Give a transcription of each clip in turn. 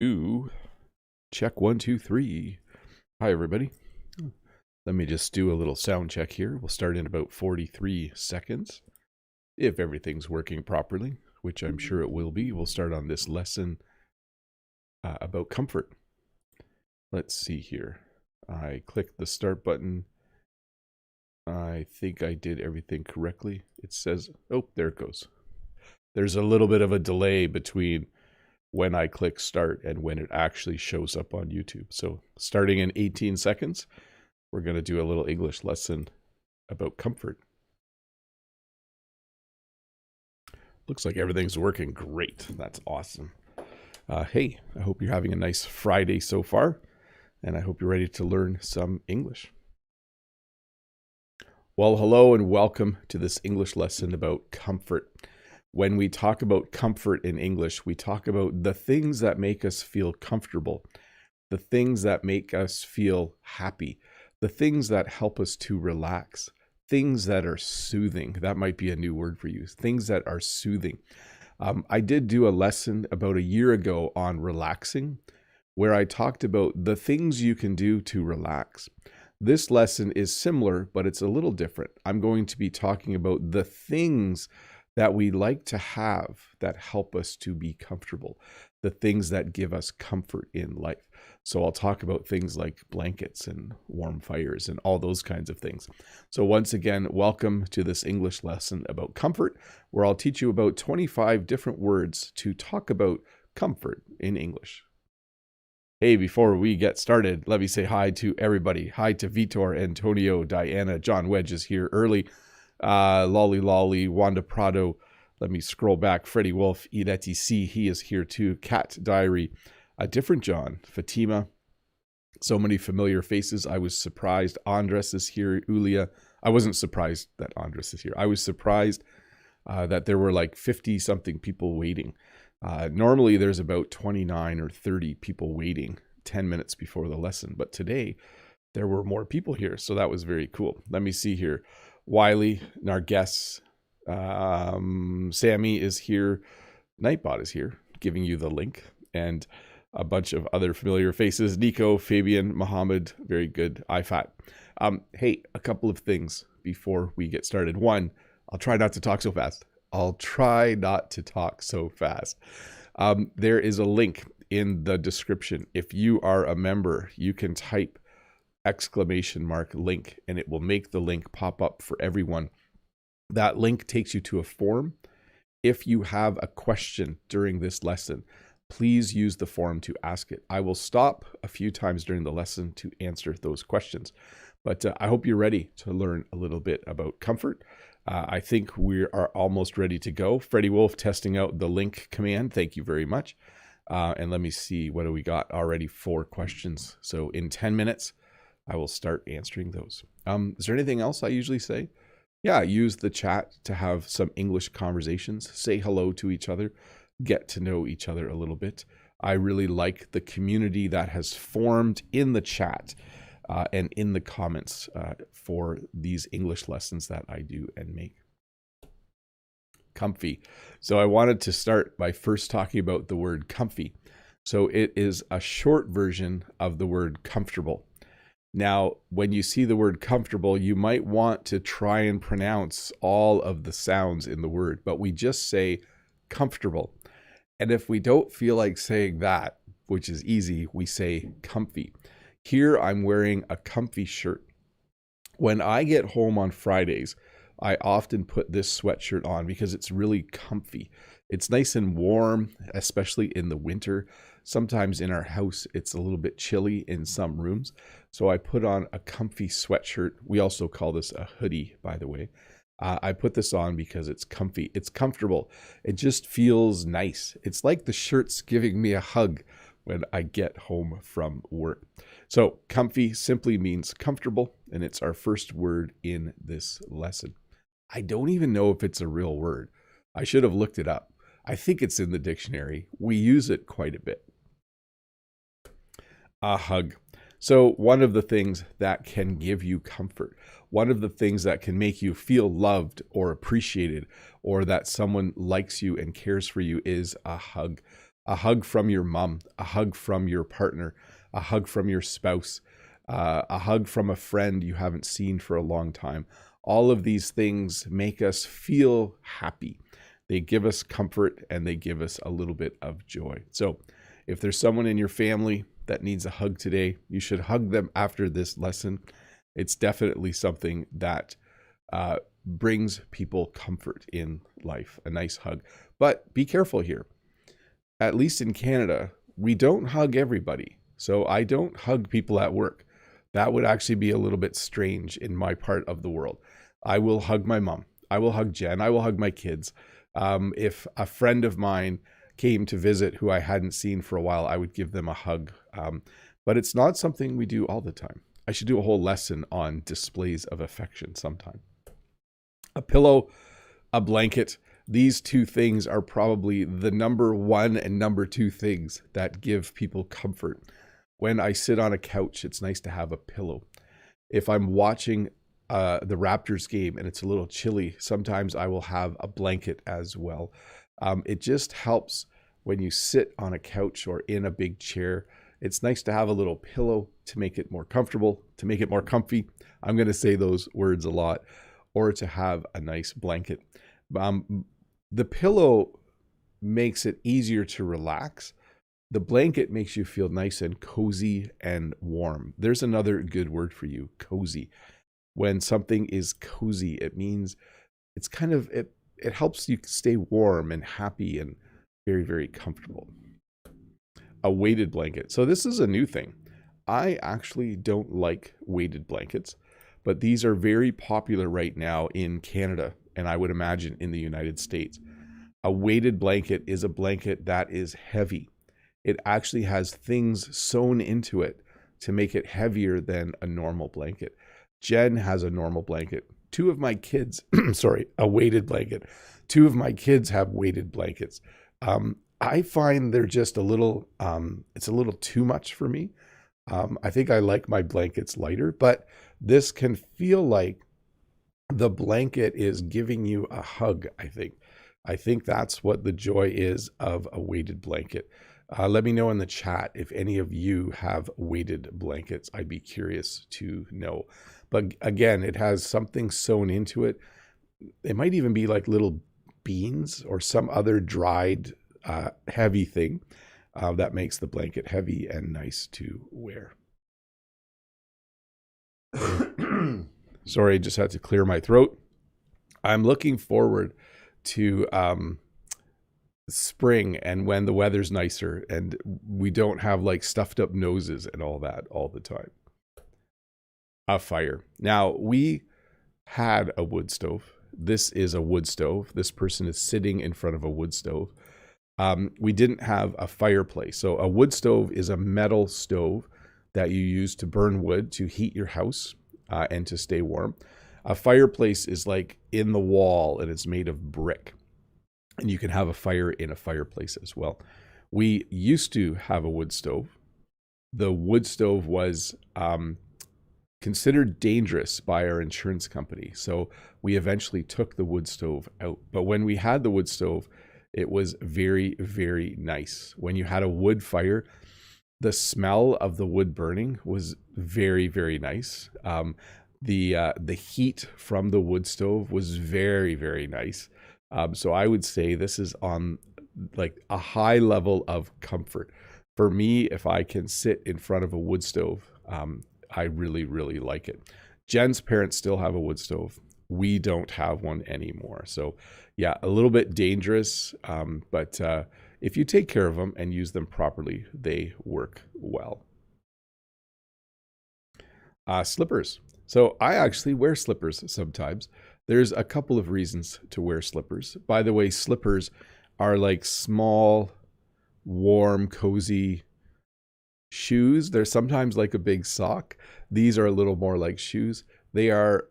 Ooh, check 1, 2, 3. Hi, everybody. Let me just do a little sound check here. We'll start in about 43 seconds. If everything's working properly, which I'm sure it will be, we'll start on this lesson about comfort. Let's see here. I clicked the start button. I think I did everything correctly. It says, oh, there it goes. There's a little bit of a delay between when I click start and when it actually shows up on YouTube. So starting in 18 seconds, we're going to do a little English lesson about comfort. Looks like everything's working great. That's awesome. Hey, I hope you're having a nice Friday so far, and I hope you're ready to learn some English. Well, hello and welcome to this English lesson about comfort. When we talk about comfort in English, we talk about the things that make us feel comfortable, the things that make us feel happy, the things that help us to relax, things that are soothing. That might be a new word for you, things that are soothing. I did do a lesson about a year ago on relaxing, where I talked about the things you can do to relax. This lesson is similar, but it's a little different. I'm going to be talking about the things that we like to have that help us to be comfortable, the things that give us comfort in life. So I'll talk about things like blankets and warm fires and all those kinds of things. So once again, welcome to this English lesson about comfort, where I'll teach you about 25 different words to talk about comfort in English. Hey, before we get started, let me say hi to everybody. Hi to Vitor, Antonio, Diana, John Wedge is here early. Lolly, Wanda Prado. Let me scroll back. Freddie Wolf, Ireti C, he is here too. Cat Diary, a different John, Fatima. So many familiar faces. I was surprised. Andres is here. Ulia. I wasn't surprised that Andres is here. I was surprised that there were like 50 something people waiting. Normally there's about 29 or 30 people waiting 10 minutes before the lesson, but today there were more people here, so that was very cool. Let me see here. Wiley, Narges, Sammy is here, Nightbot is here, giving you the link, and a bunch of other familiar faces. Nico, Fabian, Mohammed, very good. IFAT. Hey, a couple of things before we get started. One, I'll try not to talk so fast. There is a link in the description. If you are a member, you can type !link and it will make the link pop up for everyone. That link takes you to a form. If you have a question during this lesson, please use the form to ask it. I will stop a few times during the lesson to answer those questions. But I hope you're ready to learn a little bit about comfort. I think we are almost ready to go. Freddie Wolf testing out the link command. Thank you very much. And let me see, what do we got? Already 4 questions. So in 10 minutes, I will start answering those. Is there anything else I usually say? Yeah, use the chat to have some English conversations. Say hello to each other. Get to know each other a little bit. I really like the community that has formed in the chat and in the comments for these English lessons that I do and make. Comfy. So I wanted to start by first talking about the word comfy. So it is a short version of the word comfortable. Now, when you see the word comfortable, you might want to try and pronounce all of the sounds in the word, but we just say comfortable. And if we don't feel like saying that, which is easy, we say comfy. Here I'm wearing a comfy shirt. When I get home on Fridays, I often put this sweatshirt on because it's really comfy. It's nice and warm, especially in the winter. Sometimes in our house, it's a little bit chilly in some rooms. So I put on a comfy sweatshirt. We also call this a hoodie, by the way. I put this on because it's comfy. It's comfortable. It just feels nice. It's like the shirt's giving me a hug when I get home from work. So comfy simply means comfortable, and it's our first word in this lesson. I don't even know if it's a real word. I should have looked it up. I think it's in the dictionary. We use it quite a bit. A hug. So one of the things that can give you comfort, one of the things that can make you feel loved or appreciated, or that someone likes you and cares for you, is a hug. a hug from your mom, a hug from your partner, a hug from your spouse, a hug from a friend you haven't seen for a long time. All of these things make us feel happy. They give us comfort and they give us a little bit of joy. So if there's someone in your family that needs a hug today, you should hug them after this lesson. It's definitely something that brings people comfort in life, a nice hug. But be careful here. At least in Canada, we don't hug everybody. So I don't hug people at work. That would actually be a little bit strange in my part of the world. I will hug my mom. I will hug Jen. I will hug my kids. If a friend of mine came to visit who I hadn't seen for a while, I would give them a hug. But it's not something we do all the time. I should do a whole lesson on displays of affection sometime. A pillow, a blanket, these two things are probably the number one and number two things that give people comfort. When I sit on a couch, it's nice to have a pillow. If I'm watching the Raptors game and it's a little chilly, sometimes I will have a blanket as well. It just helps when you sit on a couch or in a big chair. It's nice to have a little pillow to make it more comfortable, to make it more comfy. I'm going to say those words a lot. Or to have a nice blanket. The pillow makes it easier to relax. The blanket makes you feel nice and cozy and warm. There's another good word for you, cozy. When something is cozy, it means it's kind of, it helps you stay warm and happy and very, very comfortable. A weighted blanket. So this is a new thing. I actually don't like weighted blankets, but these are very popular right now in Canada, and I would imagine in the United States. A weighted blanket is a blanket that is heavy. It actually has things sewn into it to make it heavier than a normal blanket. Jen has a normal blanket. Two of my kids, a weighted blanket. Two of my kids have weighted blankets. I find they're just a little, it's a little too much for me. I think I like my blankets lighter, but this can feel like the blanket is giving you a hug, I think. I think that's what the joy is of a weighted blanket. Let me know in the chat if any of you have weighted blankets. I'd be curious to know. But again, it has something sewn into it. It might even be like little beans or some other dried heavy thing that makes the blanket heavy and nice to wear. Sorry, I just had to clear my throat. I'm looking forward to spring and when the weather's nicer and we don't have like stuffed up noses and all that all the time. A fire. Now, we had a wood stove. This is a wood stove. This person is sitting in front of a wood stove. We didn't have a fireplace. So a wood stove is a metal stove that you use to burn wood to heat your house and to stay warm. A fireplace is like in the wall and it's made of brick. And you can have a fire in a fireplace as well. We used to have a wood stove. The wood stove was considered dangerous by our insurance company. So we eventually took the wood stove out. But when we had the wood stove, it was very, very nice. When you had a wood fire, the smell of the wood burning was very, very nice. The heat from the wood stove was very, very nice. So I would say this is on like a high level of comfort. For me, if I can sit in front of a wood stove, I really, really like it. Jen's parents still have a wood stove. We don't have one anymore. So yeah, a little bit dangerous, but if you take care of them and use them properly, they work well. Slippers. So I actually wear slippers sometimes. There's a couple of reasons to wear slippers. By the way, slippers are like small, warm, cozy shoes. They're sometimes like a big sock. These are a little more like shoes. They are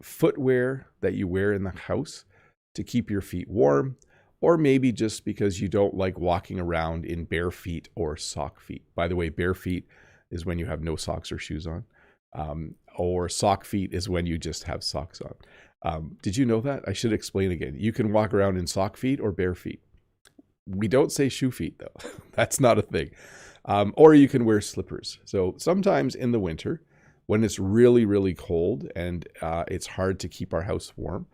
footwear that you wear in the house to keep your feet warm, or maybe just because you don't like walking around in bare feet or sock feet. By the way, bare feet is when you have no socks or shoes on, or sock feet is when you just have socks on. Did you know that? I should explain again. You can walk around in sock feet or bare feet. We don't say shoe feet though. That's not a thing. Or you can wear slippers. So sometimes in the winter, when it's really, really cold and it's hard to keep our house warm,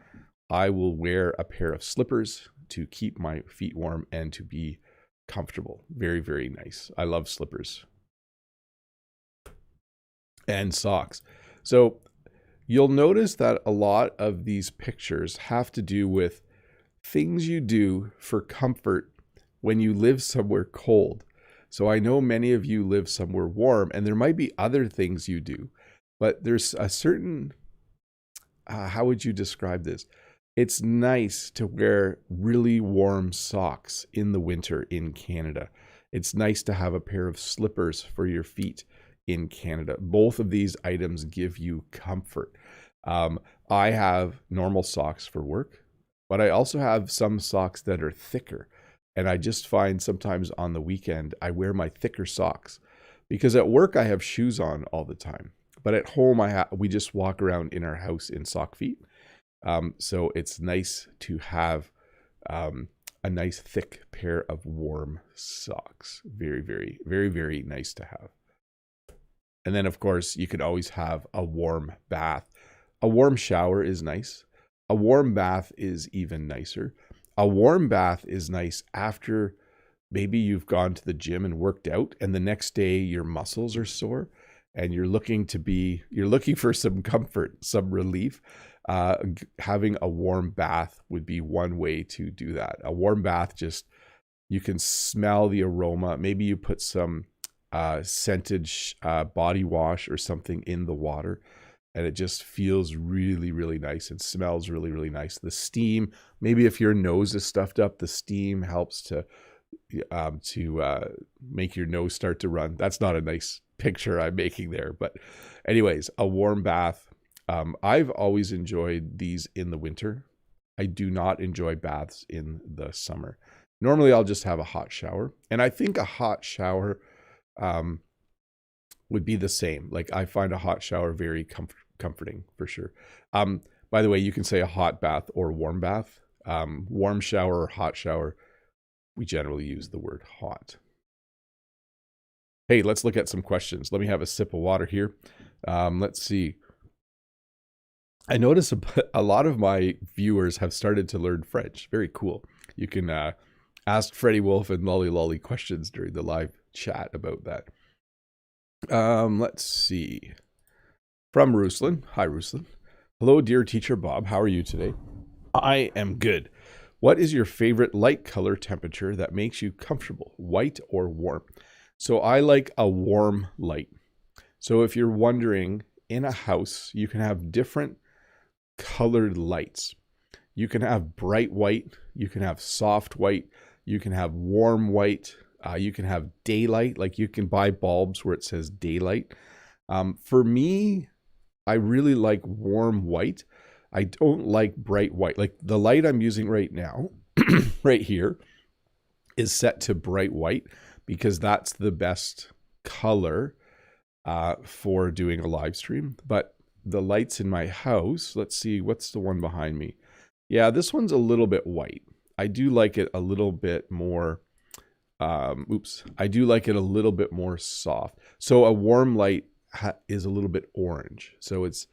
I will wear a pair of slippers to keep my feet warm and to be comfortable. Very, very nice. I love slippers. And socks. So you'll notice that a lot of these pictures have to do with things you do for comfort when you live somewhere cold. So I know many of you live somewhere warm, and there might be other things you do, but there's a certain, how would you describe this? It's nice to wear really warm socks in the winter in Canada. It's nice to have a pair of slippers for your feet in Canada. Both of these items give you comfort. I have normal socks for work, but I also have some socks that are thicker. And I just find sometimes on the weekend, I wear my thicker socks because at work I have shoes on all the time. But at home, we just walk around in our house in sock feet. So it's nice to have a nice thick pair of warm socks. Very, very, very, very nice to have. And then, of course, you could always have a warm bath. A warm shower is nice. A warm bath is even nicer. A warm bath is nice after maybe you've gone to the gym and worked out, and the next day your muscles are sore and you're looking for some comfort, some relief. Having a warm bath would be one way to do that. A warm bath, you can smell the aroma. Maybe you put some scented body wash or something in the water, and it just feels really, really nice and smells really, really nice. The steam, maybe if your nose is stuffed up, the steam helps to make your nose start to run. That's not a nice picture I'm making there, but anyways, a warm bath. I've always enjoyed these in the winter. I do not enjoy baths in the summer. Normally I'll just have a hot shower, and I think a hot shower would be the same. Like, I find a hot shower very comforting for sure. By the way, you can say a hot bath or warm bath. Warm shower or hot shower, we generally use the word hot. Hey, let's look at some questions. Let me have a sip of water here. Let's see. I notice a lot of my viewers have started to learn French. Very cool. You can ask Freddie Wolf and Lolly Lolly questions during the live chat about that. Let's see. From Ruslan. Hi, Ruslan. Hello, dear teacher Bob. How are you today? I am good. What is your favorite light color temperature that makes you comfortable, white or warm? So I like a warm light. So if you're wondering, in a house, you can have different colored lights. You can have bright white, you can have soft white, you can have warm white, you can have daylight, like you can buy bulbs where it says daylight. For me, I really like warm white. I don't like bright white. Like the light I'm using right now, right here, is set to bright white because that's the best color for doing a live stream. But the lights in my house, let's see, what's the one behind me? Yeah, this one's a little bit white. I do like it a little bit more, I do like it a little bit more soft. So a warm light is a little bit orange. So it's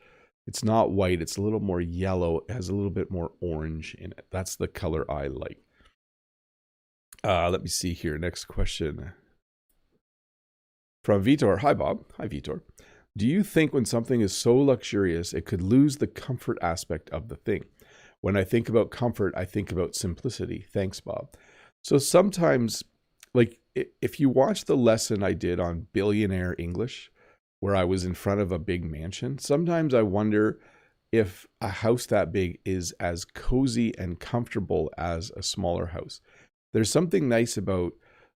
not white, it's a little more yellow, it has a little bit more orange in it. That's the color I like. Let me see here, next question. From Vitor. Hi, Bob. Hi, Vitor. Do you think when something is so luxurious, it could lose the comfort aspect of the thing? When I think about comfort, I think about simplicity. Thanks, Bob. So sometimes, like if you watch the lesson I did on billionaire English, where I was in front of a big mansion, sometimes I wonder if a house that big is as cozy and comfortable as a smaller house. There's something nice about,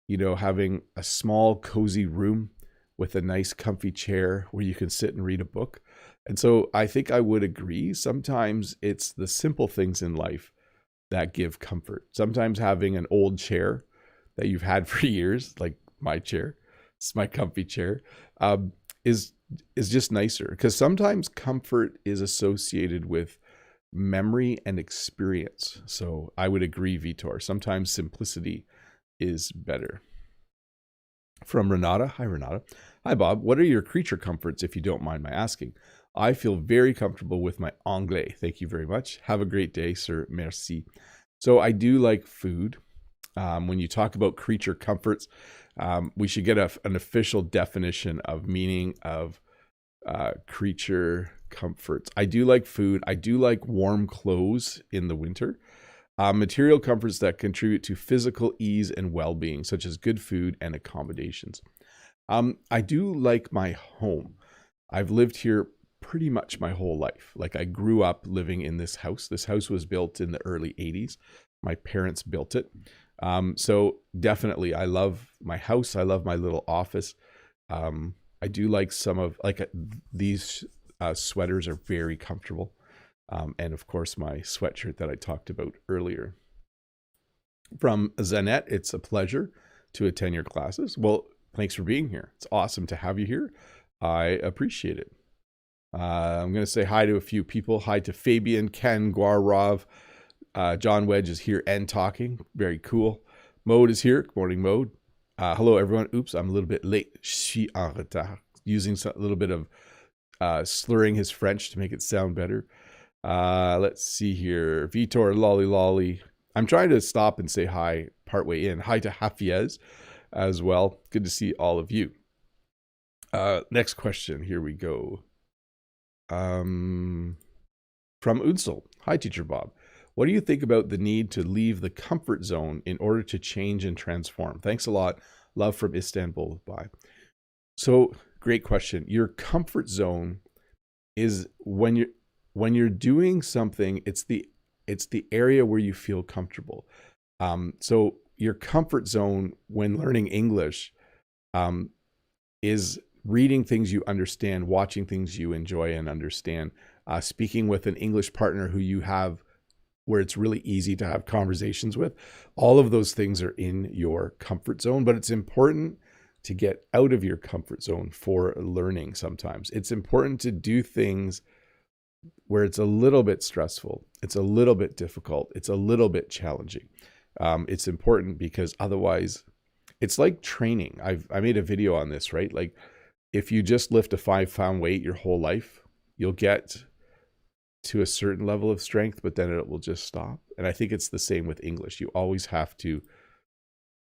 having a small, cozy room with a nice comfy chair where you can sit and read a book. And so I think I would agree. Sometimes it's the simple things in life that give comfort. Sometimes having an old chair that you've had for years, like my chair, it's my comfy chair, is just nicer. Because sometimes comfort is associated with memory and experience. So I would agree, Vitor. Sometimes simplicity is better. From Renata. Hi, Renata. Hi, Bob. What are your creature comforts, if you don't mind my asking? I feel very comfortable with my anglais. Thank you very much. Have a great day, sir. Merci. So I do like food. When you talk about creature comforts, we should get an official definition of meaning of creature comforts. I do like food. I do like warm clothes in the winter. Material comforts that contribute to physical ease and well-being, such as good food and accommodations. I do like my home. I've lived here pretty much my whole life. Like, I grew up living in this house. This house was built in the early 80s. My parents built it. So definitely, I love my house. I love my little office. I do like these sweaters are very comfortable. And of course, my sweatshirt that I talked about earlier. From Zanette, it's a pleasure to attend your classes. Well, thanks for being here. It's awesome to have you here. I appreciate it. I'm going to say hi to a few people. Hi to Fabian, Ken, Guarov. John Wedge is here and talking. Very cool. Mode is here. Good morning, Mode. Hello, everyone. Oops, I'm a little bit late. Je suis en retard. Using a little bit of slurring his French to make it sound better. Let's see here. Vitor, lolly lolly. I'm trying to stop and say hi partway in. Hi to Hafiez as well. Good to see all of you. Next question. Here we go. From Udsel. Hi, Teacher Bob. What do you think about the need to leave the comfort zone in order to change and transform? Thanks a lot. Love from Istanbul. Bye. So, great question. Your comfort zone is when you're doing something, it's the area where you feel comfortable. So your comfort zone when learning English is reading things you understand, watching things you enjoy and understand, speaking with an English partner who you have where it's really easy to have conversations with. All of those things are in your comfort zone, but it's important to get out of your comfort zone for learning sometimes. It's important to do things where it's a little bit stressful, it's a little bit difficult, it's a little bit challenging. It's important because otherwise, it's like training. I made a video on this, right? Like, if you just lift a 5-pound weight your whole life, you'll get to a certain level of strength, but then it will just stop. And I think it's the same with English. You always have to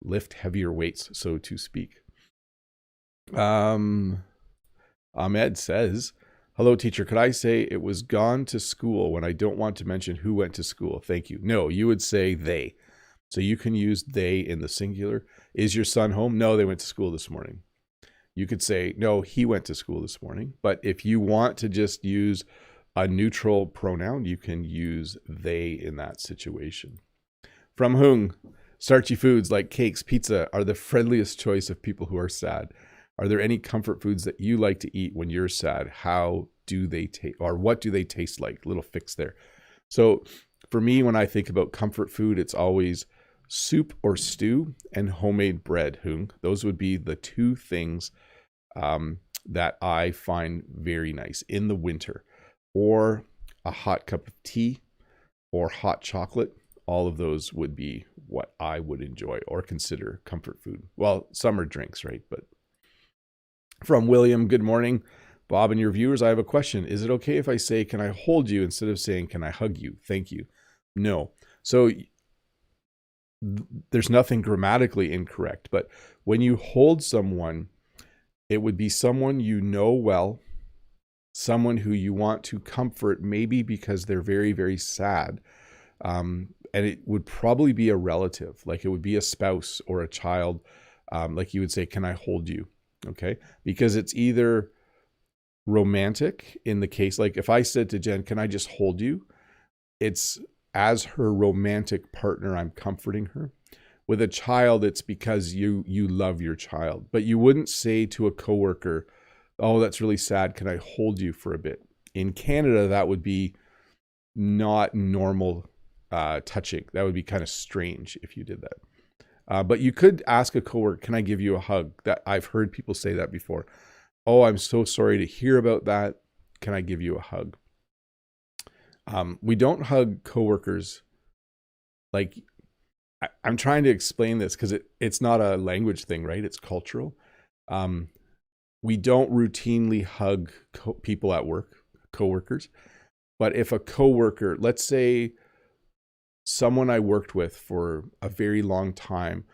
lift heavier weights, so to speak. Ahmed says, hello, teacher. Could I say it was gone to school when I don't want to mention who went to school? Thank you. No, you would say they. So you can use they in the singular. Is your son home? No, they went to school this morning. You could say, no, he went to school this morning. But if you want to just use a neutral pronoun, you can use they in that situation. From Hung, starchy foods like cakes, pizza are the friendliest choice of people who are sad. Are there any comfort foods that you like to eat when you're sad? How do they taste, or what do they taste like? Little fix there. So for me, when I think about comfort food, it's always soup or stew and homemade bread. Hung. Those would be the two things that I find very nice in the winter. Or a hot cup of tea or hot chocolate. All of those would be what I would enjoy or consider comfort food. Well, summer drinks, right? But from William, good morning. Bob and your viewers, I have a question. Is it okay if I say, can I hold you instead of saying, can I hug you? Thank you. No. So there's nothing grammatically incorrect, but when you hold someone, it would be someone you know well, someone who you want to comfort, maybe because they're very, very sad. And it would probably be a relative, like it would be a spouse or a child. Like you would say, can I hold you? Okay. Because it's either romantic in the case, like if I said to Jen, can I just hold you? It's as her romantic partner, I'm comforting her. With a child, it's because you love your child. But you wouldn't say to a coworker, oh, that's really sad. Can I hold you for a bit? In Canada, that would be not normal touching. That would be kind of strange if you did that. But you could ask a coworker, can I give you a hug? That I've heard people say that before. Oh, I'm so sorry to hear about that. Can I give you a hug? We don't hug coworkers. Like, I'm trying to explain this because it's not a language thing, right? It's cultural. We don't routinely hug people at work, coworkers. But if a coworker, let's say someone I worked with for a very long time,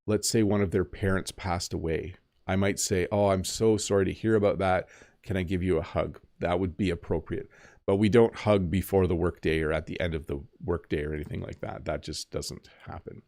let's say one of their parents passed away, I might say, "Oh, I'm so sorry to hear about that. Can I give you a hug?" That would be appropriate. But we don't hug before the workday or at the end of the workday or anything like that. That just doesn't happen.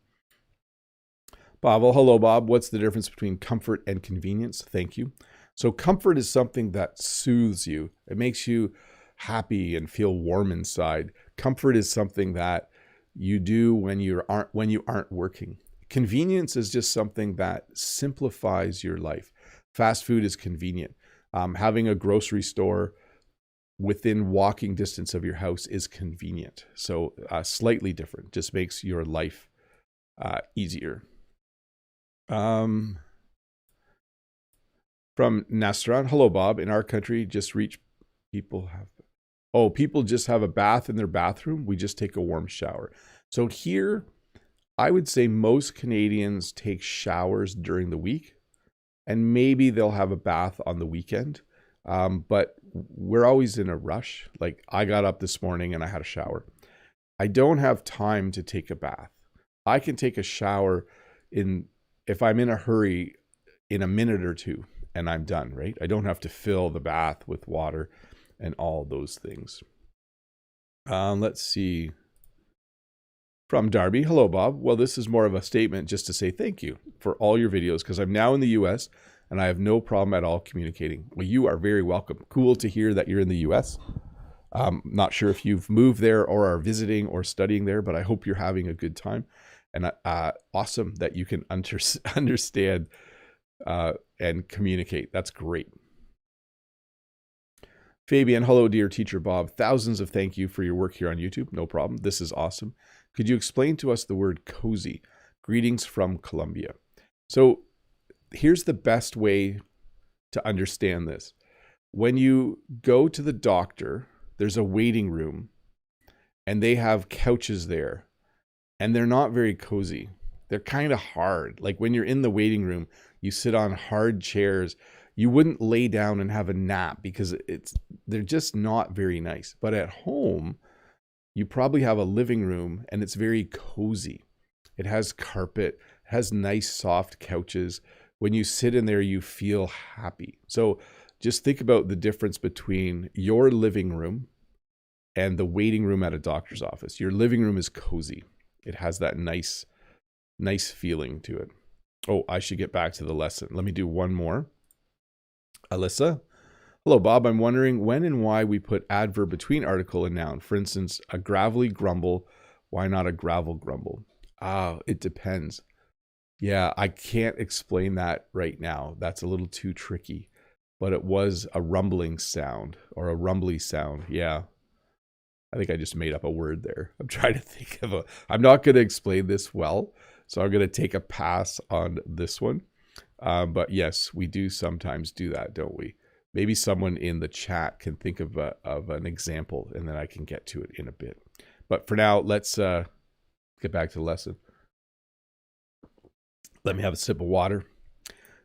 Bob, well, hello, Bob. What's the difference between comfort and convenience? Thank you. So comfort is something that soothes you. It makes you happy and feel warm inside. Comfort is something that you do when you aren't working. Convenience is just something that simplifies your life. Fast food is convenient. Having a grocery store within walking distance of your house is convenient. So slightly different, just makes your life easier. From Nasran, hello, Bob. In our country, people just have a bath in their bathroom. We just take a warm shower. So here, I would say most Canadians take showers during the week, and maybe they'll have a bath on the weekend. But we're always in a rush. Like I got up this morning and I had a shower. I don't have time to take a bath. I can take a shower if I'm in a hurry in a minute or two and I'm done, right? I don't have to fill the bath with water and all those things. Let's see. From Darby, hello, Bob. Well, this is more of a statement just to say thank you for all your videos because I'm now in the US and I have no problem at all communicating. Well, you are very welcome. Cool to hear that you're in the US. Not sure if you've moved there or are visiting or studying there, but I hope you're having a good time. And awesome that you can understand and communicate. That's great. Fabian, hello, dear teacher Bob. Thousands of thank you for your work here on YouTube. No problem. This is awesome. Could you explain to us the word cozy? Greetings from Colombia. So here's the best way to understand this. When you go to the doctor, there's a waiting room and they have couches there and they're not very cozy. They're kind of hard. Like when you're in the waiting room, you sit on hard chairs. You wouldn't lay down and have a nap because they're just not very nice. But at home, you probably have a living room and it's very cozy. It has carpet, it has nice soft couches. When you sit in there, you feel happy. So just think about the difference between your living room and the waiting room at a doctor's office. Your living room is cozy. It has that nice feeling to it. Oh, I should get back to the lesson. Let me do one more. Alyssa, hello, Bob. I'm wondering when and why we put adverb between article and noun. For instance, a gravelly grumble. Why not a gravel grumble? It depends. Yeah, I can't explain that right now. That's a little too tricky. But it was a rumbling sound or a rumbly sound. Yeah. I think I just made up a word there. I'm trying to think of I'm not going to explain this well, so I'm going to take a pass on this one. But yes, we do sometimes do that, don't we? Maybe someone in the chat can think of an example, and then I can get to it in a bit. But for now, let's get back to the lesson. Let me have a sip of water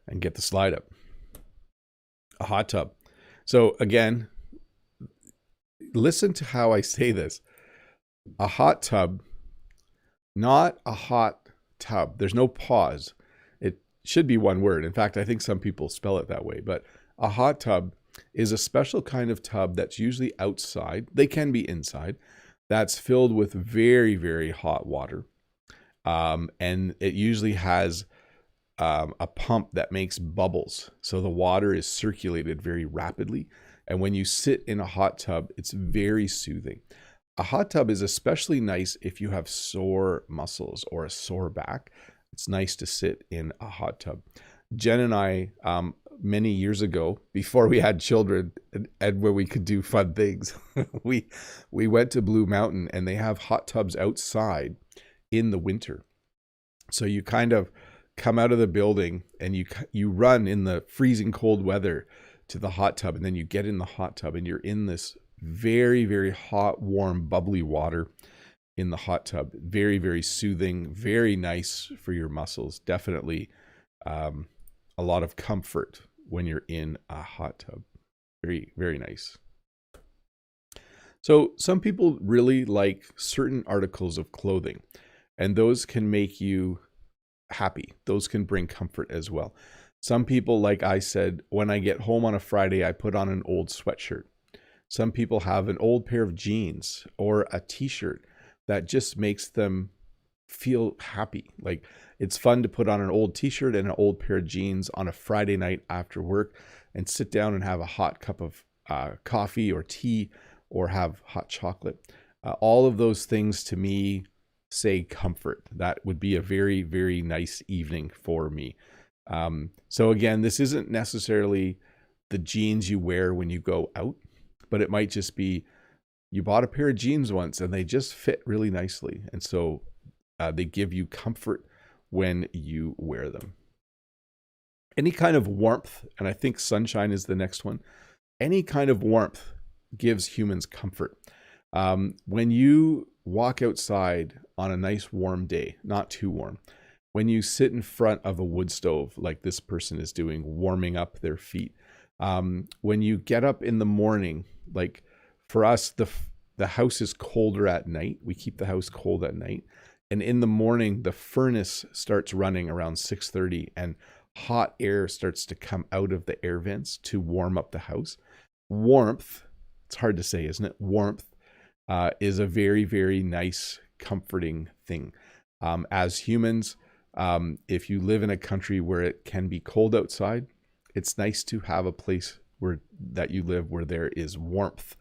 and get the slide up. A hot tub. So again, listen to how I say this. A hot tub, not a hot tub. There's no pause. It should be one word. In fact, I think some people spell it that way. But a hot tub is a special kind of tub that's usually outside. They can be inside. That's filled with very, very hot water. And it usually has a pump that makes bubbles. So the water is circulated very rapidly. And when you sit in a hot tub, it's very soothing. A hot tub is especially nice if you have sore muscles or a sore back. It's nice to sit in a hot tub. Jen and I, many years ago, before we had children and when we could do fun things, we went to Blue Mountain and they have hot tubs outside in the winter. So you kind of come out of the building and you run in the freezing cold weather to the hot tub, and then you get in the hot tub and you're in this very, very hot, warm, bubbly water. in the hot tub. Very, very soothing, very nice for your muscles. Definitely a lot of comfort when you're in a hot tub. Very, very nice. So some people really like certain articles of clothing, and those can make you happy. Those can bring comfort as well. Some people, like I said, when I get home on a Friday, I put on an old sweatshirt. Some people have an old pair of jeans or a t-shirt that just makes them feel happy. Like, it's fun to put on an old t-shirt and an old pair of jeans on a Friday night after work and sit down and have a hot cup of coffee or tea or have hot chocolate. All of those things to me say comfort. That would be a very, very nice evening for me. So again, this isn't necessarily the jeans you wear when you go out, but it might just be you bought a pair of jeans once and they just fit really nicely. And so they give you comfort when you wear them. Any kind of warmth, and I think sunshine is the next one, any kind of warmth gives humans comfort. When you walk outside on a nice warm day, not too warm, when you sit in front of a wood stove like this person is doing, warming up their feet, when you get up in the morning, like for us, the house is colder at night. We keep the house cold at night. And in the morning, the furnace starts running around 6:30 and hot air starts to come out of the air vents to warm up the house. Warmth, it's hard to say, isn't it? Warmth is a very, very nice, comforting thing. As humans, if you live in a country where it can be cold outside, it's nice to have a place that you live where there is warmth,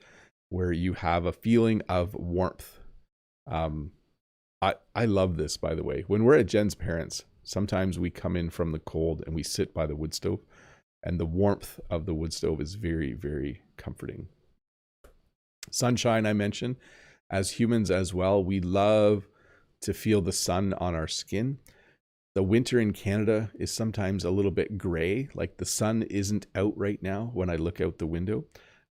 where you have a feeling of warmth. I love this, by the way. When we're at Jen's parents', sometimes we come in from the cold and we sit by the wood stove, and the warmth of the wood stove is very, very comforting. Sunshine, I mentioned. As humans as well, we love to feel the sun on our skin. The winter in Canada is sometimes a little bit gray, like the sun isn't out right now when I look out the window.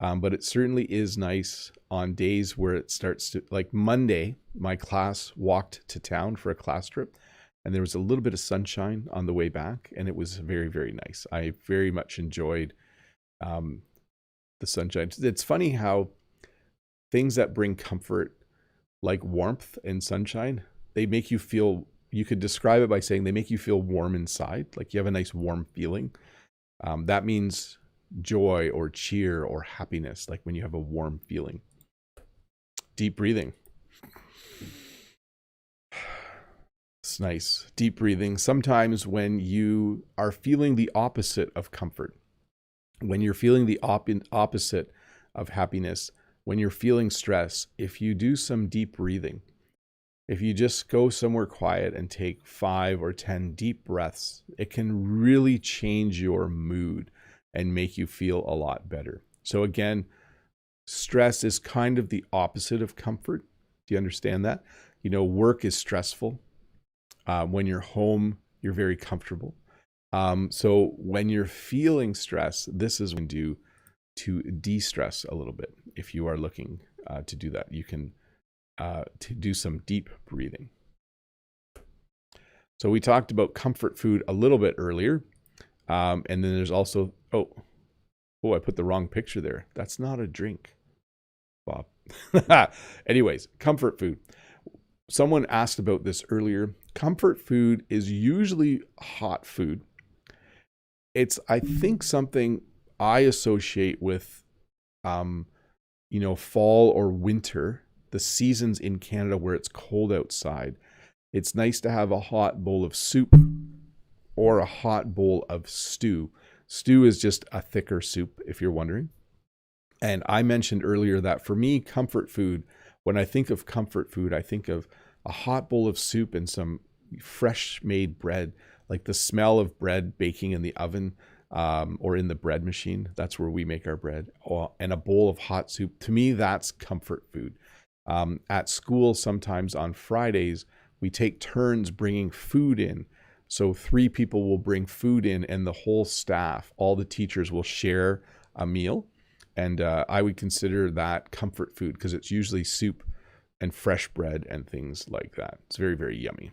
But it certainly is nice on days where it starts to, like Monday, my class walked to town for a class trip, and there was a little bit of sunshine on the way back, and it was very, very nice. I very much enjoyed the sunshine. It's funny how things that bring comfort, like warmth and sunshine, they make you feel, you could describe it by saying they make you feel warm inside, like you have a nice warm feeling. That means joy or cheer or happiness, like when you have a warm feeling. Deep breathing. It's nice. Deep breathing. Sometimes when you are feeling the opposite of comfort, when you're feeling the opposite of happiness, when you're feeling stress, if you do some deep breathing, if you just go somewhere quiet and take 5 or 10 deep breaths, it can really change your mood and make you feel a lot better. So again, stress is kind of the opposite of comfort. Do you understand that? You know, work is stressful. When you're home, you're very comfortable. So when you're feeling stress, this is when you do to de-stress a little bit. If you are looking to do that, you can to do some deep breathing. So we talked about comfort food a little bit earlier. And then there's also, oh, I put the wrong picture there. That's not a drink, Bob. Anyways, comfort food. Someone asked about this earlier. Comfort food is usually hot food. It's, I think, something I associate with, fall or winter, the seasons in Canada where it's cold outside. It's nice to have a hot bowl of soup or a hot bowl of stew. Stew is just a thicker soup, if you're wondering. And I mentioned earlier that for me, comfort food, when I think of comfort food, I think of a hot bowl of soup and some fresh made bread, like the smell of bread baking in the oven or in the bread machine. That's where we make our bread. And a bowl of hot soup. To me, that's comfort food. At school, sometimes on Fridays, we take turns bringing food in. So 3 people will bring food in, and the whole staff, all the teachers will share a meal. And I would consider that comfort food because it's usually soup and fresh bread and things like that. It's very, very yummy.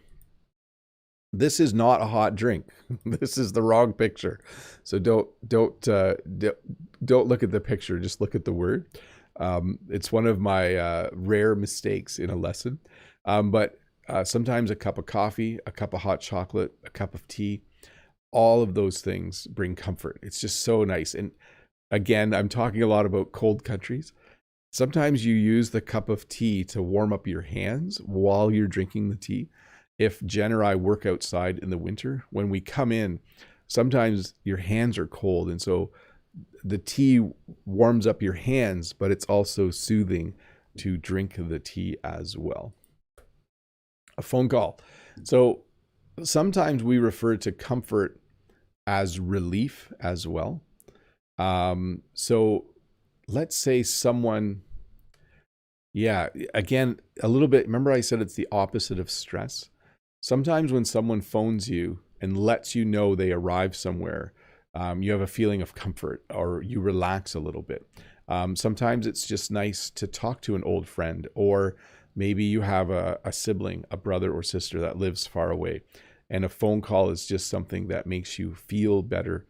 This is not a hot drink. This is the wrong picture. So don't look at the picture. Just look at the word. It's one of my rare mistakes in a lesson. But sometimes a cup of coffee, a cup of hot chocolate, a cup of tea, all of those things bring comfort. It's just so nice. And again, I'm talking a lot about cold countries. Sometimes you use the cup of tea to warm up your hands while you're drinking the tea. If Jen or I work outside in the winter, when we come in, sometimes your hands are cold. And so the tea warms up your hands, but it's also soothing to drink the tea as well. A phone call. So sometimes we refer to comfort as relief as well. So let's say someone, again, a little bit, remember I said it's the opposite of stress. Sometimes when someone phones you and lets you know they arrived somewhere, you have a feeling of comfort or you relax a little bit. Sometimes it's just nice to talk to an old friend, or maybe you have a sibling, a brother or sister that lives far away, and a phone call is just something that makes you feel better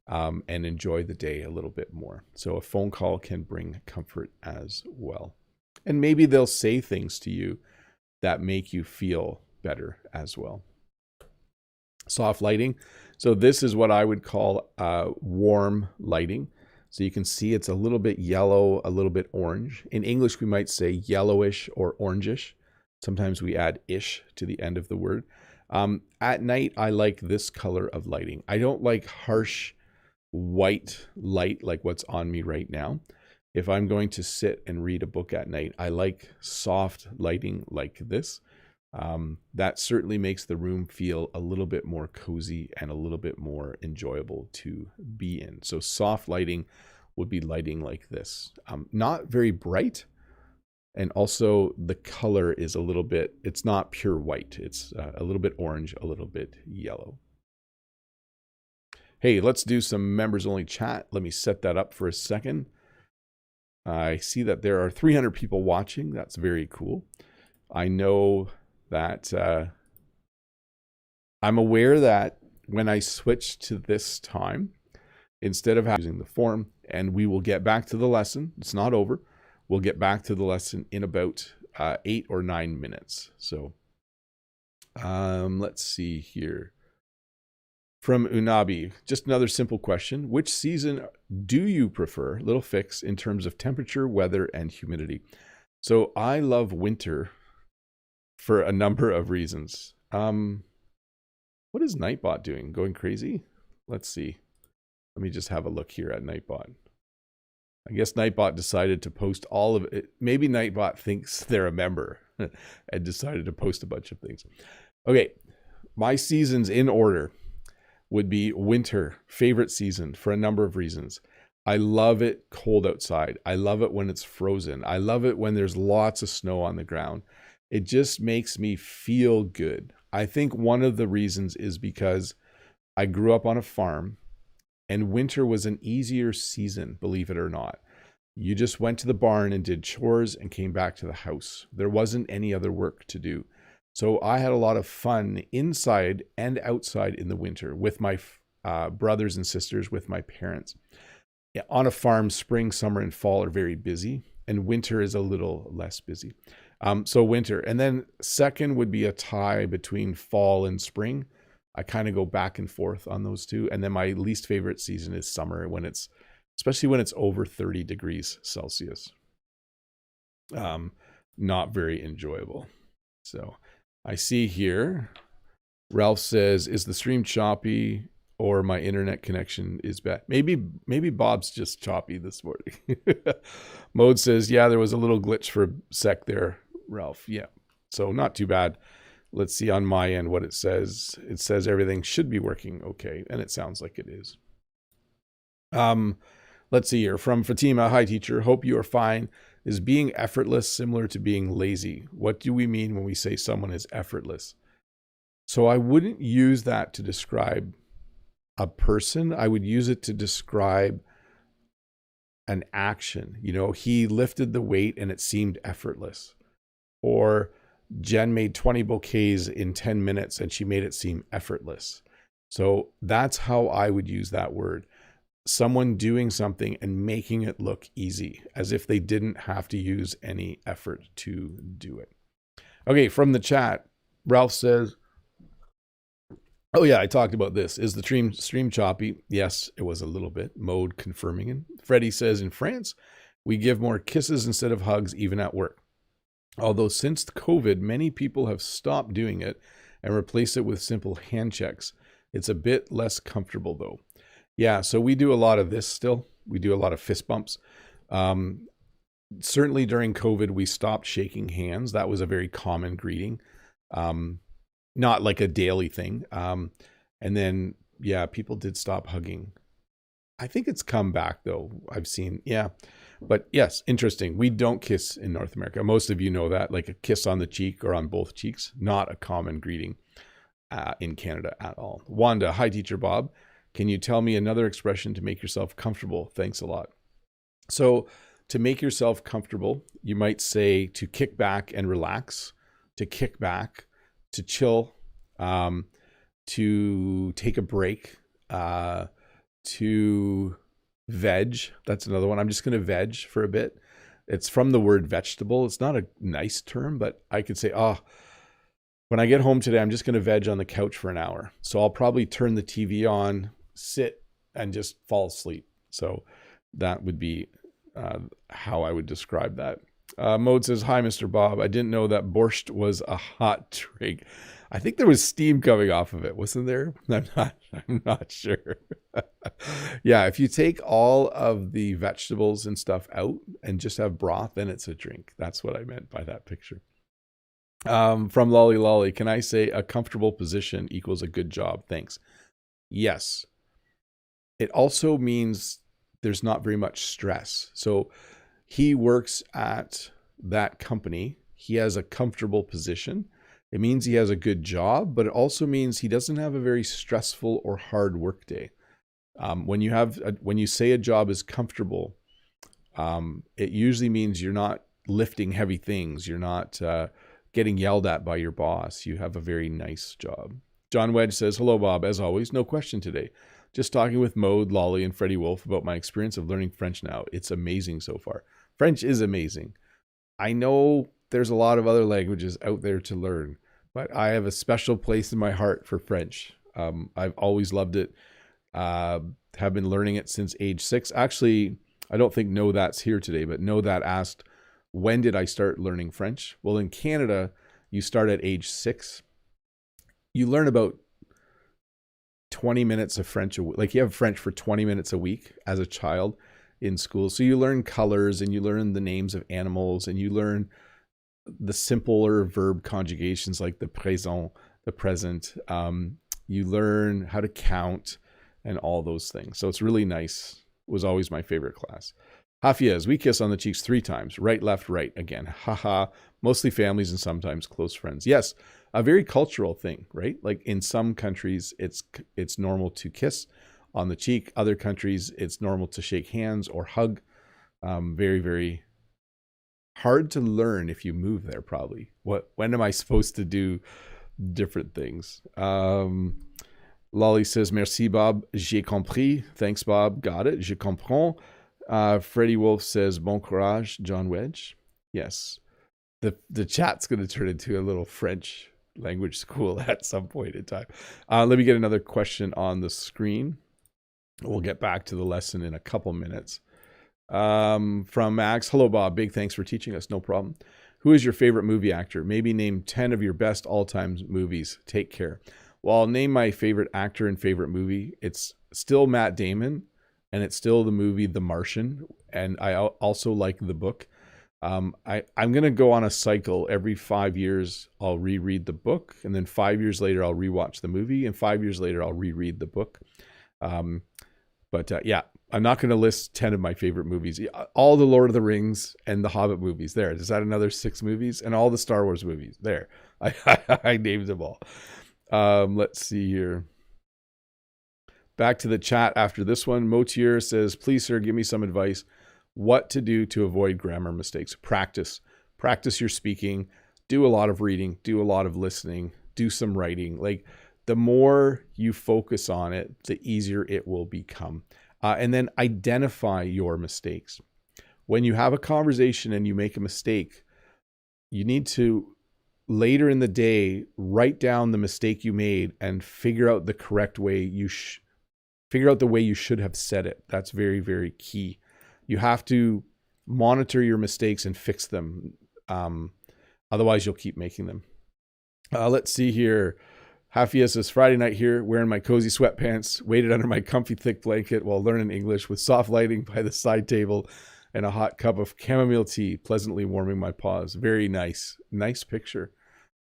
and enjoy the day a little bit more. So a phone call can bring comfort as well. And maybe they'll say things to you that make you feel better as well. Soft lighting. So this is what I would call warm lighting. So you can see it's a little bit yellow, a little bit orange. In English, we might say yellowish or orangish. Sometimes we add ish to the end of the word. At night, I like this color of lighting. I don't like harsh white light like what's on me right now. If I'm going to sit and read a book at night, I like soft lighting like this. That certainly makes the room feel a little bit more cozy and a little bit more enjoyable to be in. So soft lighting would be lighting like this. Not very bright. And also the color is a little bit, it's not pure white. It's a little bit orange, a little bit yellow. Hey, let's do some members only chat. Let me set that up for a second. I see that there are 300 people watching. That's very cool. I know that I'm aware that when I switch to this time, instead of using the form, and we will get back to the lesson, it's not over. We'll get back to the lesson in about 8 or 9 minutes. So let's see here. From Unabi, just another simple question. Which season do you prefer? Little fix in terms of temperature, weather, and humidity. So I love winter for a number of reasons. What is Nightbot doing? Going crazy? Let's see. Let me just have a look here at Nightbot. I guess Nightbot decided to post all of it. Maybe Nightbot thinks they're a member and decided to post a bunch of things. Okay, my seasons in order would be winter, favorite season for a number of reasons. I love it cold outside. I love it when it's frozen. I love it when there's lots of snow on the ground. It just makes me feel good. I think one of the reasons is because I grew up on a farm and winter was an easier season, believe it or not. You just went to the barn and did chores and came back to the house. There wasn't any other work to do. So I had a lot of fun inside and outside in the winter with my brothers and sisters, with my parents. On a farm, spring, summer, and fall are very busy, and winter is a little less busy. So winter. And then second would be a tie between fall and spring. I kind of go back and forth on those two. And then my least favorite season is summer, when it's, especially when it's over 30 degrees Celsius. Not very enjoyable. So I see here, Ralph says, is the stream choppy or my internet connection is bad? Maybe Bob's just choppy this morning. Mode says, yeah, there was a little glitch for a sec there, Ralph. Yeah, so not too bad. Let's see on my end what it says. It says everything should be working okay, and it sounds like it is. Let's see here. From Fatima, hi teacher, hope you are fine. Is being effortless similar to being lazy? What do we mean when we say someone is effortless? So I wouldn't use that to describe a person. I would use it to describe an action. You know, he lifted the weight and it seemed effortless. Or Jen made 20 bouquets in 10 minutes and she made it seem effortless. So that's how I would use that word. Someone doing something and making it look easy, as if they didn't have to use any effort to do it. Okay, from the chat, Ralph says, oh yeah, I talked about this. Is the stream choppy? Yes, it was a little bit. Mode confirming it. Freddie says, in France, we give more kisses instead of hugs, even at work. Although since COVID, many people have stopped doing it and replaced it with simple hand checks. It's a bit less comfortable though. Yeah, so we do a lot of this still. We do a lot of fist bumps. Certainly during COVID, we stopped shaking hands. That was a very common greeting. Not like a daily thing. And then, yeah, people did stop hugging. I think it's come back though. I've seen, yeah. But yes, interesting. We don't kiss in North America. Most of you know that, like a kiss on the cheek or on both cheeks, not a common greeting in Canada at all. Wanda, hi, Teacher Bob. Can you tell me another expression to make yourself comfortable? Thanks a lot. So to make yourself comfortable, you might say to kick back and relax, to kick back, to chill, to take a break, to veg. That's another one. I'm just going to veg for a bit. It's from the word vegetable. It's not a nice term, but I could say, oh, when I get home today, I'm just going to veg on the couch for an hour. So I'll probably turn the TV on, sit, and just fall asleep. So that would be how I would describe that. Mode says, hi, Mr. Bob. I didn't know that borscht was a hot drink. I think there was steam coming off of it, wasn't there? I'm not sure. Yeah, if you take all of the vegetables and stuff out and just have broth, then it's a drink. That's what I meant by that picture. From Lolly Lolly, can I say a comfortable position equals a good job? Thanks. Yes. It also means there's not very much stress. So he works at that company. He has a comfortable position. It means he has a good job, but it also means he doesn't have a very stressful or hard work day. When you say a job is comfortable, it usually means you're not lifting heavy things. You're not getting yelled at by your boss. You have a very nice job. John Wedge says, hello, Bob. As always, no question today. Just talking with Mode, Lolly, and Freddie Wolf about my experience of learning French now. It's amazing so far. French is amazing. I know there's a lot of other languages out there to learn, but I have a special place in my heart for French. I've always loved it. Have been learning it since age 6. Actually, I don't think Know That's here today, but Know That asked, when did I start learning French? Well, in Canada, you start at age 6. You learn about 20 minutes of French a week. Like you have French for 20 minutes a week as a child in school. So you learn colors and you learn the names of animals and you learn the simpler verb conjugations like the présent, the present. You learn how to count and all those things. So it's really nice. It was always my favorite class. Hafiez, we kiss on the cheeks 3 times. Right, left, right again. Haha. Mostly families and sometimes close friends. Yes, a very cultural thing, right? Like in some countries, it's normal to kiss on the cheek. Other countries, it's normal to shake hands or hug. Very, very hard to learn if you move there, probably. When am I supposed to do different things? Lolly says, merci, Bob. J'ai compris. Thanks, Bob. Got it. Je comprends. Freddie Wolf says, bon courage, John Wedge. Yes. The chat's going to turn into a little French language school at some point in time. Let me get another question on the screen. We'll get back to the lesson in a couple minutes. From Max, hello, Bob. Big thanks for teaching us. No problem. Who is your favorite movie actor? Maybe name 10 of your best all-time movies. Take care. Well, I'll name my favorite actor and favorite movie. It's still Matt Damon, and it's still the movie The Martian, and I also like the book. I'm going to go on a cycle. Every 5 years, I'll reread the book, and then 5 years later, I'll rewatch the movie, and 5 years later, I'll reread the book. Yeah, I'm not going to list 10 of my favorite movies. All the Lord of the Rings and the Hobbit movies. There. Is that another 6 movies? And all the Star Wars movies. There. I named them all. Let's see here. Back to the chat after this one. Motier says, please, sir, give me some advice. What to do to avoid grammar mistakes? Practice your speaking. do a lot of reading, do a lot of listening, do some writing. Like, the more you focus on it, the easier it will become. And then identify your mistakes. When you have a conversation and you make a mistake, you need to, later in the day, write down the mistake you made and figure out the correct way figure out the way you should have said it. That's very, very key. You have to monitor your mistakes and fix them. Otherwise, you'll keep making them. Let's see here. Hafia says, Friday night here, wearing my cozy sweatpants, weighted under my comfy thick blanket while learning English with soft lighting by the side table and a hot cup of chamomile tea, pleasantly warming my paws. Very nice. Nice picture.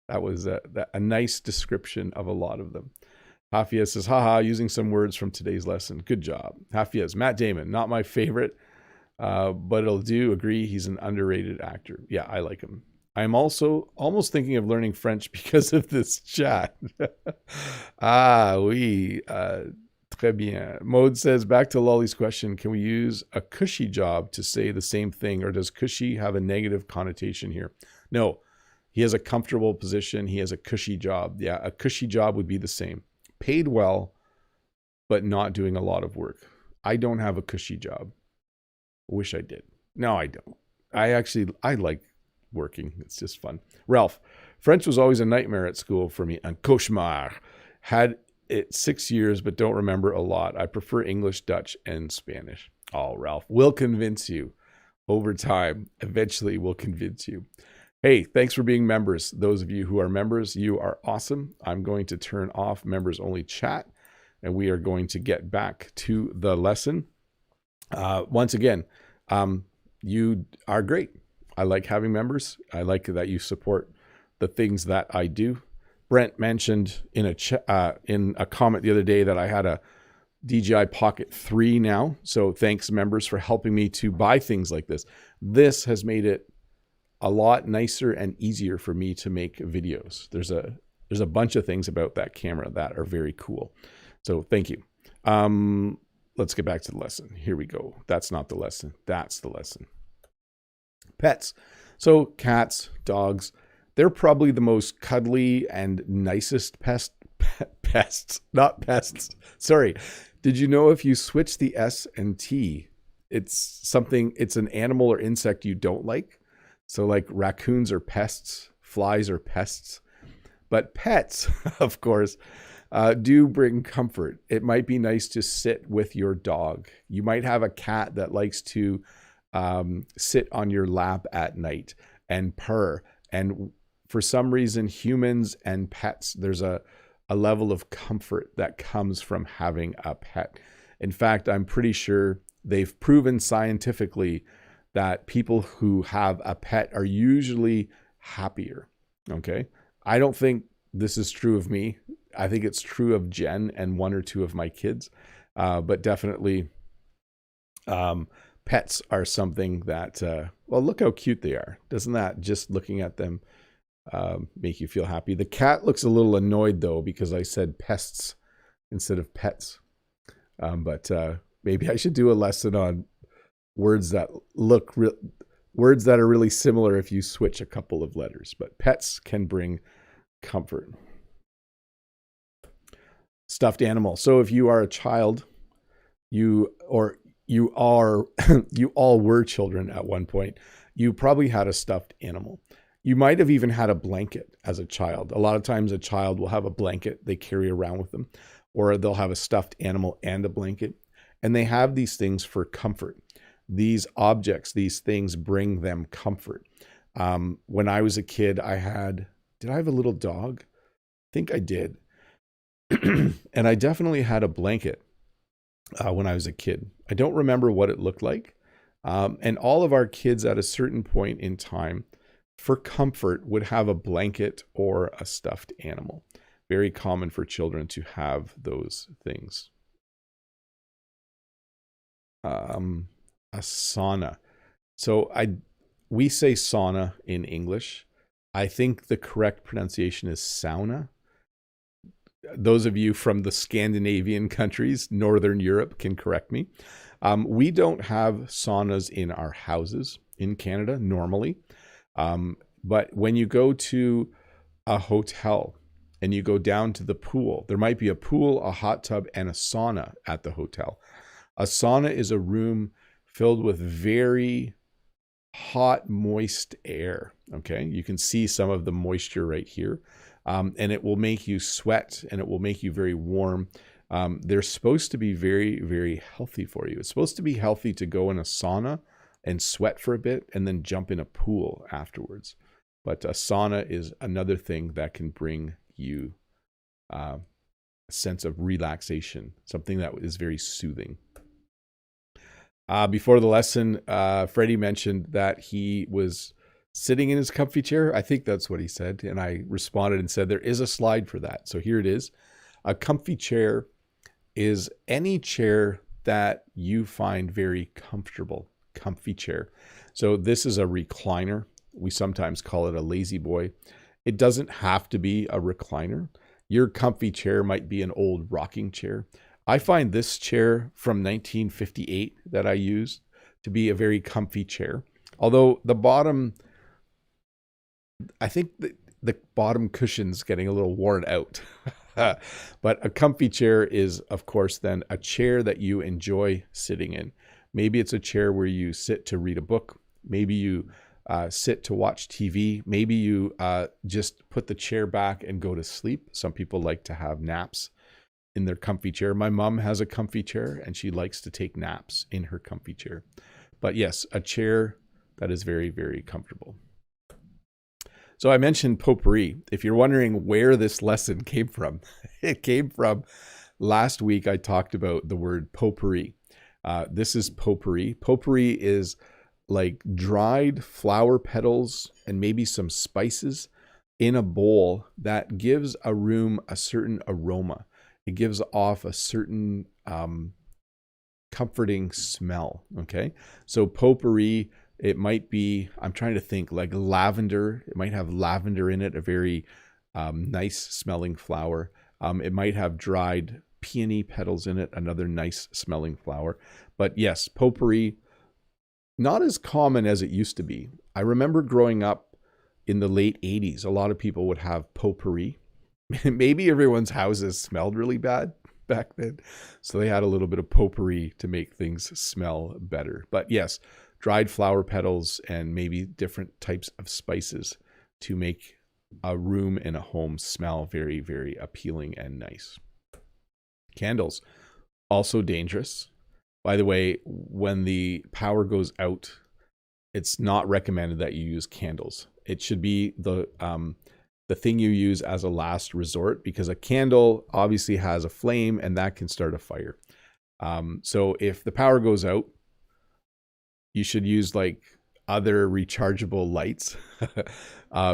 That was a nice description of a lot of them. Hafia says, haha, using some words from today's lesson. Good job. Hafia is Matt Damon, not my favorite, but it'll do. Agree, he's an underrated actor. Yeah, I like him. I'm also almost thinking of learning French because of this chat. Oui. Très bien. Mode says, back to Lolly's question, can we use a cushy job to say the same thing, or does cushy have a negative connotation here? No, he has a comfortable position. He has a cushy job. Yeah, a cushy job would be the same. Paid well, but not doing a lot of work. I don't have a cushy job. Wish I did. No, I don't. I like working. It's just fun. Ralph, French was always a nightmare at school for me. Un cauchemar. Had it 6 years, but don't remember a lot. I prefer English, Dutch, and Spanish. Oh, Ralph, we'll convince you over time. Eventually, we'll convince you. Hey, thanks for being members. Those of you who are members, you are awesome. I'm going to turn off members only chat, and we are going to get back to the lesson. Once again, you are great. I like having members. I like that you support the things that I do. Brent mentioned in a comment the other day that I had a DJI Pocket 3 now. So thanks, members, for helping me to buy things like this. This has made it a lot nicer and easier for me to make videos. There's a bunch of things about that camera that are very cool. So thank you. Let's get back to the lesson. Here we go. That's not the lesson. That's the lesson. Pets. So cats, dogs, they're probably the most cuddly and nicest pests, not pests. Sorry. Did you know if you switch the S and T, it's an animal or insect you don't like? So like raccoons are pests, flies are pests, but pets, of course, do bring comfort. It might be nice to sit with your dog. You might have a cat that likes to sit on your lap at night and purr. And for some reason, humans and pets, there's a level of comfort that comes from having a pet. In fact, I'm pretty sure they've proven scientifically that people who have a pet are usually happier. Okay. I don't think this is true of me. I think it's true of Jen and one or two of my kids. But definitely, pets are something that, well, look how cute they are. Doesn't that, just looking at them, make you feel happy? The cat looks a little annoyed though, because I said pests instead of pets. But maybe I should do a lesson on words that words that are really similar if you switch a couple of letters. But pets can bring comfort. Stuffed animal. So if you are a child, you all were children at one point, you probably had a stuffed animal. You might have even had a blanket as a child. A lot of times a child will have a blanket they carry around with them, or they'll have a stuffed animal and a blanket. And they have these things for comfort. These objects, these things bring them comfort. When I was a kid, did I have a little dog? I think I did. And I definitely had a blanket when I was a kid. I don't remember what it looked like. And all of our kids at a certain point in time, for comfort, would have a blanket or a stuffed animal. Very common for children to have those things. A sauna. So we say sauna in English. I think the correct pronunciation is sauna. Those of you from the Scandinavian countries, Northern Europe, can correct me. We don't have saunas in our houses in Canada normally. But when you go to a hotel and you go down to the pool, there might be a pool, a hot tub, and a sauna at the hotel. A sauna is a room filled with very hot, moist air. Okay. You can see some of the moisture right here. And it will make you sweat and it will make you very warm. They're supposed to be very, very healthy for you. It's supposed to be healthy to go in a sauna and sweat for a bit and then jump in a pool afterwards. But a sauna is another thing that can bring you a sense of relaxation, something that is very soothing. Before the lesson, Freddie mentioned that he was sitting in his comfy chair. I think that's what he said. And I responded and said, there is a slide for that. So here it is. A comfy chair is any chair that you find very comfortable. Comfy chair. So this is a recliner. We sometimes call it a lazy boy. It doesn't have to be a recliner. Your comfy chair might be an old rocking chair. I find this chair from 1958 that I used to be a very comfy chair. Although the bottom, I think the bottom cushion's getting a little worn out. But a comfy chair is, of course, then a chair that you enjoy sitting in. Maybe it's a chair where you sit to read a book. Maybe you sit to watch TV. Maybe you just put the chair back and go to sleep. Some people like to have naps in their comfy chair. My mom has a comfy chair and she likes to take naps in her comfy chair. But yes, a chair that is very, very comfortable. So I mentioned Potpourri. If you're wondering where this lesson came from, it came from last week. I talked about the word potpourri. This is potpourri. Potpourri is like dried flower petals and maybe some spices in a bowl that gives a room a certain aroma. It gives off a certain comforting smell. Okay. So potpourri, it might be, I'm trying to think, like lavender. It might have lavender in it, a very nice smelling flower. It might have dried peony petals in it, another nice smelling flower. But yes, potpourri, not as common as it used to be. I remember growing up in the late 80s, a lot of people would have potpourri. Maybe everyone's houses smelled really bad back then, so they had a little bit of potpourri to make things smell better. But yes, dried flower petals and maybe different types of spices to make a room in a home smell very, very appealing and nice. Candles, also dangerous. By the way, when the power goes out, it's not recommended that you use candles. It should be the thing you use as a last resort, because a candle obviously has a flame and that can start a fire. So if the power goes out, you should use like other rechargeable lights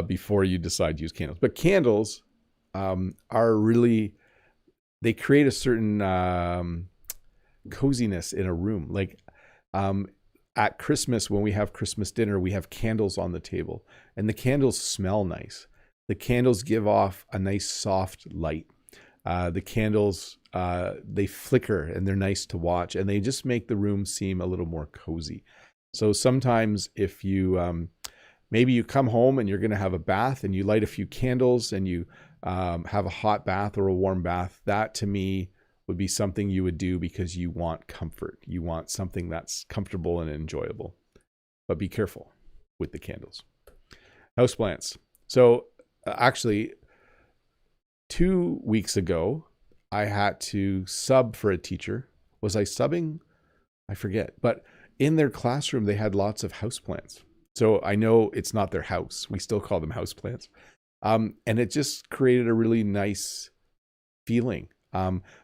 before you decide to use candles. But candles are really, they create a certain coziness in a room. Like at Christmas, when we have Christmas dinner, we have candles on the table and the candles smell nice. The candles give off a nice soft light. The candles, they flicker and they're nice to watch and they just make the room seem a little more cozy. So sometimes if you, maybe you come home and you're going to have a bath and you light a few candles and you have a hot bath or a warm bath, that to me would be something you would do because you want comfort. You want something that's comfortable and enjoyable. But be careful with the candles. Houseplants. So actually, 2 weeks ago, I had to sub for a teacher. Was I subbing? I forget. But in their classroom, they had lots of houseplants. So I know it's not their house. We still call them houseplants. And it just created a really nice feeling.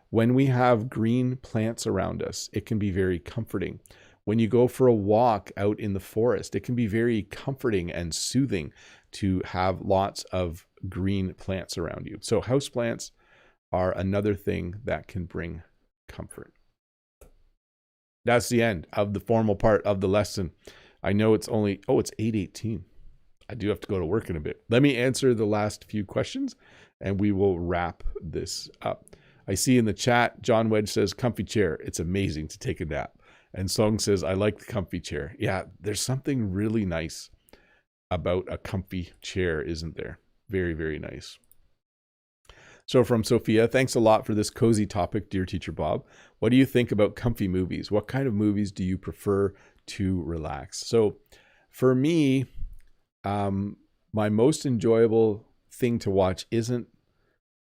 When we have green plants around us, it can be very comforting. When you go for a walk out in the forest, it can be very comforting and soothing to have lots of green plants around you. So houseplants are another thing that can bring comfort. That's the end of the formal part of the lesson. I know it's only, it's 8:18. I do have to go to work in a bit. Let me answer the last few questions and we will wrap this up. I see in the chat, John Wedge says, comfy chair. It's amazing to take a nap. And Song says, I like the comfy chair. Yeah, there's something really nice about a comfy chair, isn't there? Very, very nice. So from Sophia, thanks a lot for this cozy topic, dear Teacher Bob. What do you think about comfy movies? What kind of movies do you prefer to relax? So for me, my most enjoyable thing to watch isn't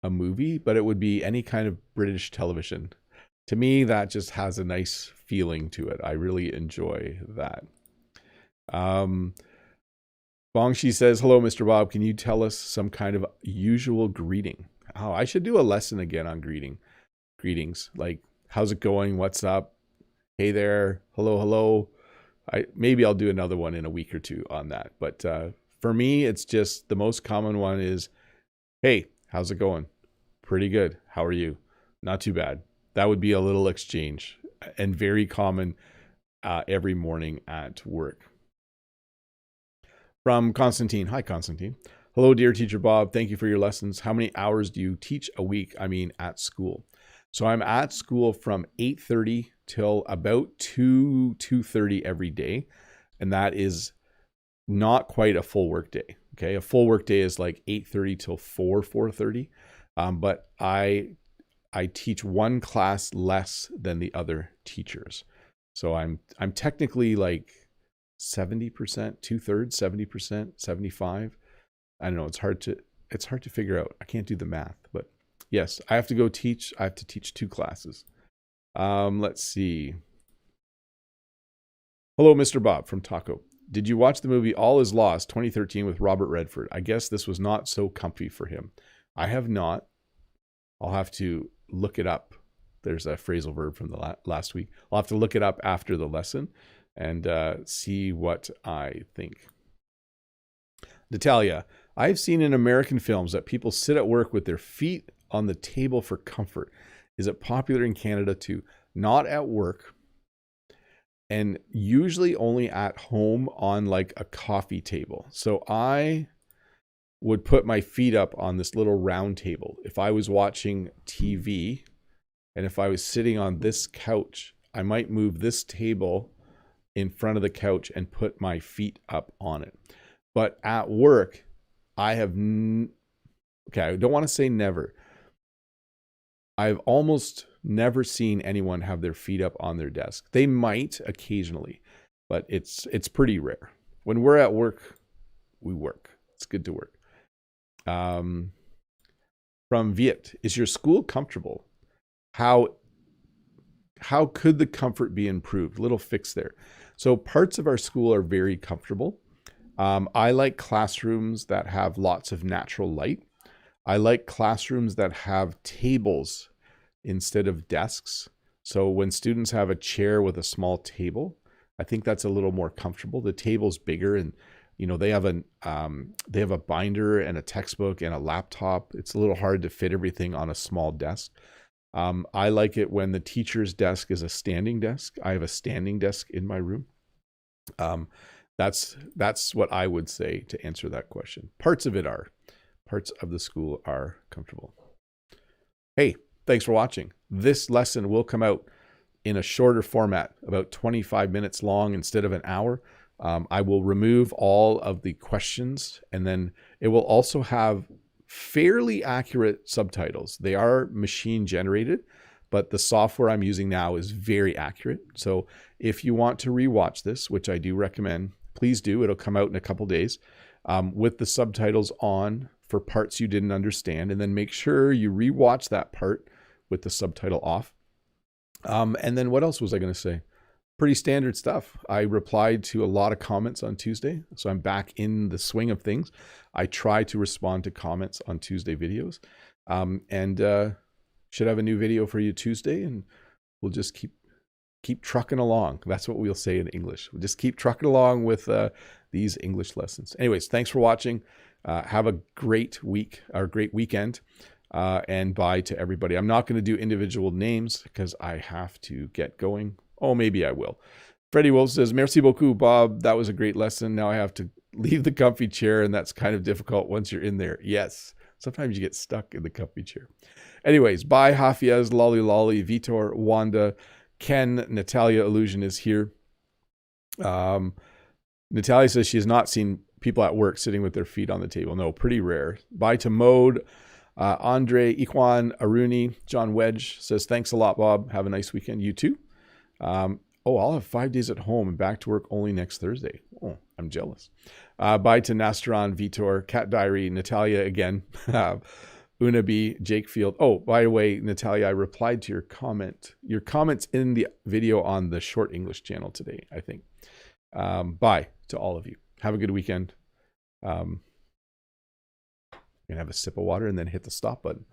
a movie, but it would be any kind of British television. To me, that just has a nice feeling to it. I really enjoy that. Bongshi says, hello, Mr. Bob. Can you tell us some kind of usual greeting? Oh, I should do a lesson again on greetings. Like, how's it going? What's up? Hey there. Hello, hello. Maybe I'll do another one in a week or two on that. But for me, it's just the most common one is, hey, how's it going? Pretty good. How are you? Not too bad. That would be a little exchange and very common every morning at work. From Constantine. Hi, Constantine. Hello, dear Teacher Bob. Thank you for your lessons. How many hours do you teach a week? I mean, at school. So I'm at school from 8:30 till about 2:30 every day. And that is not quite a full work day. Okay. A full work day is like 8:30 till 4:30. But I teach one class less than the other teachers. So I'm technically like 70%, 2/3, 70%, 75. I don't know. It's hard to figure out. I can't do the math, but yes, I have to teach 2 classes. Let's see. Hello, Mr. Bob from Taco. Did you watch the movie All Is Lost 2013 with Robert Redford? I guess this was not so comfy for him. I have not. I'll have to look it up. There's a phrasal verb from the last week. I'll have to look it up after the lesson and see what I think. Natalia, I've seen in American films that people sit at work with their feet on the table for comfort. Is it popular in Canada too? Not at work, and usually only at home on like a coffee table. So I would put my feet up on this little round table. If I was watching TV and if I was sitting on this couch, I might move this table in front of the couch and put my feet up on it. But at work, I have, okay, I don't want to say never. I've almost never seen anyone have their feet up on their desk. They might occasionally, but it's pretty rare. When we're at work, we work. It's good to work. From Viet, is your school comfortable? How could the comfort be improved? Little fix there. So parts of our school are very comfortable. I like classrooms that have lots of natural light. I like classrooms that have tables instead of desks. So when students have a chair with a small table, I think that's a little more comfortable. The table's bigger, and they have a binder and a textbook and a laptop. It's a little hard to fit everything on a small desk. I like it when the teacher's desk is a standing desk. I have a standing desk in my room. That's what I would say to answer that question. Parts of the school are comfortable. Hey, thanks for watching. This lesson will come out in a shorter format, about 25 minutes long instead of an hour. I will remove all of the questions, and then it will also have fairly accurate subtitles. They are machine generated, but the software I'm using now is very accurate. So if you want to rewatch this, which I do recommend, please do. It'll come out in a couple days with the subtitles on for parts you didn't understand, and then make sure you rewatch that part with the subtitle off. And then what else was I going to say? Pretty standard stuff. I replied to a lot of comments on Tuesday, so I'm back in the swing of things. I try to respond to comments on Tuesday videos, and should have a new video for you Tuesday, and we'll just keep trucking along. That's what we'll say in English. We'll just keep trucking along with these English lessons. Anyways, thanks for watching. Have a great week or great weekend, and bye to everybody. I'm not going to do individual names because I have to get going. Oh, maybe I will. Freddie Wolf says, merci beaucoup, Bob. That was a great lesson. Now I have to leave the comfy chair, and that's kind of difficult once you're in there. Yes, sometimes you get stuck in the comfy chair. Anyways, bye, Hafiaz, Lolly Lolly, Vitor, Wanda, Ken, Natalia Illusion is here. Natalia says she has not seen people at work sitting with their feet on the table. No, pretty rare. Bye to Mode. Andre, Iquan, Aruni, John Wedge says, thanks a lot, Bob. Have a nice weekend. You too. I'll have 5 days at home and back to work only next Thursday. Oh, I'm jealous. Bye to Nastron, Vitor, Cat Diary, Natalia again, Unabi, Jake Field. Oh, by the way, Natalia, I replied to your comments in the video on the Short English channel today, I think. Bye to all of you. Have a good weekend. I'm going to have a sip of water and then hit the stop button.